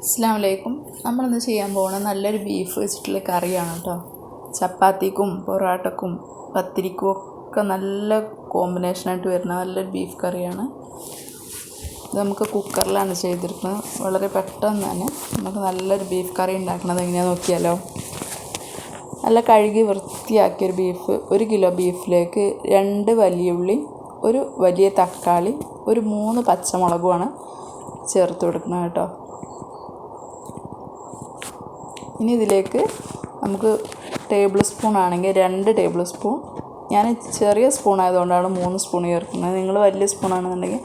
അസ്സലാമു അലൈക്കും. നമ്മളിന്ന് ചെയ്യാൻ പോകുന്ന നല്ലൊരു ബീഫ് വെച്ചിട്ടുള്ള കറിയാണ് കേട്ടോ. ചപ്പാത്തിക്കും പൊറോട്ടക്കും പത്തിരിക്കും ഒക്കെ നല്ല കോമ്പിനേഷനായിട്ട് വരുന്ന നല്ലൊരു ബീഫ് കറിയാണ്. ഇത് നമുക്ക് കുക്കറിലാണ് ചെയ്തെടുക്കുന്നത്. വളരെ പെട്ടെന്ന് തന്നെ നമുക്ക് നല്ലൊരു ബീഫ് കറി ഉണ്ടാക്കുന്നത് എങ്ങനെയാണെന്ന് നോക്കിയാലോ. നല്ല കഴുകി വൃത്തിയാക്കിയൊരു ബീഫ്, 1 കിലോ ബീഫിലേക്ക് 2 വലിയ ഉള്ളി, ഒരു വലിയ തക്കാളി, ഒരു 3 പച്ചമുളകുമാണ് ചേർത്ത് കൊടുക്കുന്നത് കേട്ടോ. ഇനി ഇതിലേക്ക് നമുക്ക് ടേബിൾ സ്പൂൺ ആണെങ്കിൽ 2 ടേബിൾ സ്പൂൺ, ഞാൻ ചെറിയ സ്പൂൺ ആയതുകൊണ്ടാണ് 3 സ്പൂൺ ചേർക്കുന്നത്. നിങ്ങൾ വലിയ സ്പൂണാണെന്നുണ്ടെങ്കിൽ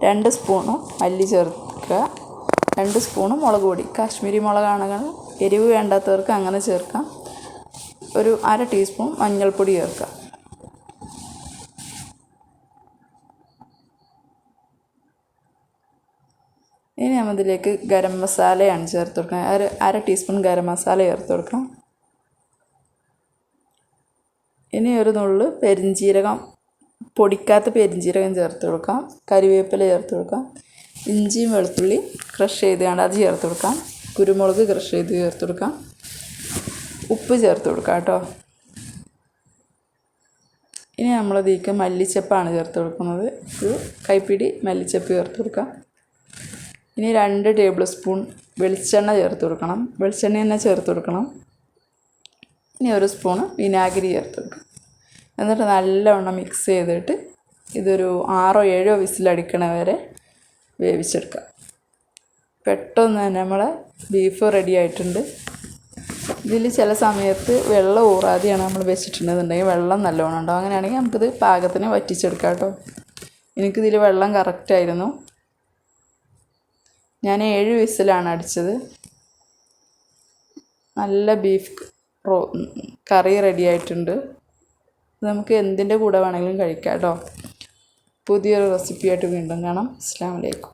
2 സ്പൂണ് മല്ലി ചേർക്കുക, 2 സ്പൂണ് മുളക് പൊടി. കാശ്മീരി മുളകാണെങ്കിൽ എരിവ് വേണ്ടാത്തവർക്ക് അങ്ങനെ ചേർക്കാം. ഒരു 1/2 ടീസ്പൂൺ മഞ്ഞൾപ്പൊടി ചേർക്കാം. ഇനി നമ്മളിതിലേക്ക് ഗരം മസാലയാണ് ചേർത്ത് കൊടുക്കുന്നത്. 1/2 ടീസ്പൂൺ ഗരം മസാല ചേർത്ത് കൊടുക്കാം. ഇനി ഒരു നുള്ള് പെരിഞ്ജീരകം, പൊടിക്കാത്ത പെരിഞ്ജീരകം ചേർത്ത് കൊടുക്കാം. കറിവേപ്പില ചേർത്ത് കൊടുക്കാം. ഇഞ്ചിയും വെളുത്തുള്ളി ക്രഷ് ചെയ്തുകൊണ്ട് അത് ചേർത്ത് കൊടുക്കാം. കുരുമുളക് ക്രഷ് ചെയ്ത് ചേർത്ത് കൊടുക്കാം. ഉപ്പ് ചേർത്ത് കൊടുക്കാം കേട്ടോ. ഇനി നമ്മളിതിലേക്ക് മല്ലിച്ചപ്പാണ് ചേർത്ത് കൊടുക്കുന്നത്. ഒരു കൈപ്പിടി മല്ലിച്ചപ്പ് ചേർത്ത് കൊടുക്കാം. ഇനി 2 ടേബിൾ സ്പൂൺ വെളിച്ചെണ്ണ ചേർത്ത് കൊടുക്കണം. വെളിച്ചെണ്ണ തന്നെ ചേർത്ത് കൊടുക്കണം. ഇനി 1 സ്പൂണ് വിനാഗിരി ചേർത്ത് കൊടുക്കണം. എന്നിട്ട് നല്ലവണ്ണം മിക്സ് ചെയ്തിട്ട് ഇതൊരു 6-7 വിസിലടിക്കണ വരെ വേവിച്ചെടുക്കാം. പെട്ടെന്ന് തന്നെ നമ്മളെ ബീഫ് റെഡി ആയിട്ടുണ്ട്. ഇതിൽ ചില സമയത്ത് വെള്ളം ഊറാതെയാണ് നമ്മൾ വെച്ചിട്ടുണ്ടെന്നുണ്ടെങ്കിൽ വെള്ളം നല്ലോണം ഉണ്ടാവും. അങ്ങനെയാണെങ്കിൽ നമുക്കിത് പാകത്തിന് വറ്റിച്ചെടുക്കാം കേട്ടോ. എനിക്കിതിൽ വെള്ളം കറക്റ്റായിരുന്നു. ഞാൻ 7 വിസിലാണ് അടിച്ചത്. നല്ല ബീഫ് കറി റെഡി ആയിട്ടുണ്ട്. നമുക്ക് എന്തിൻ്റെ കൂടെ വേണമെങ്കിലും കഴിക്കാം കേട്ടോ. പുതിയൊരു റെസിപ്പിയായിട്ട് വീണ്ടും കാണാം. അസ്സലാമു അലൈക്കും.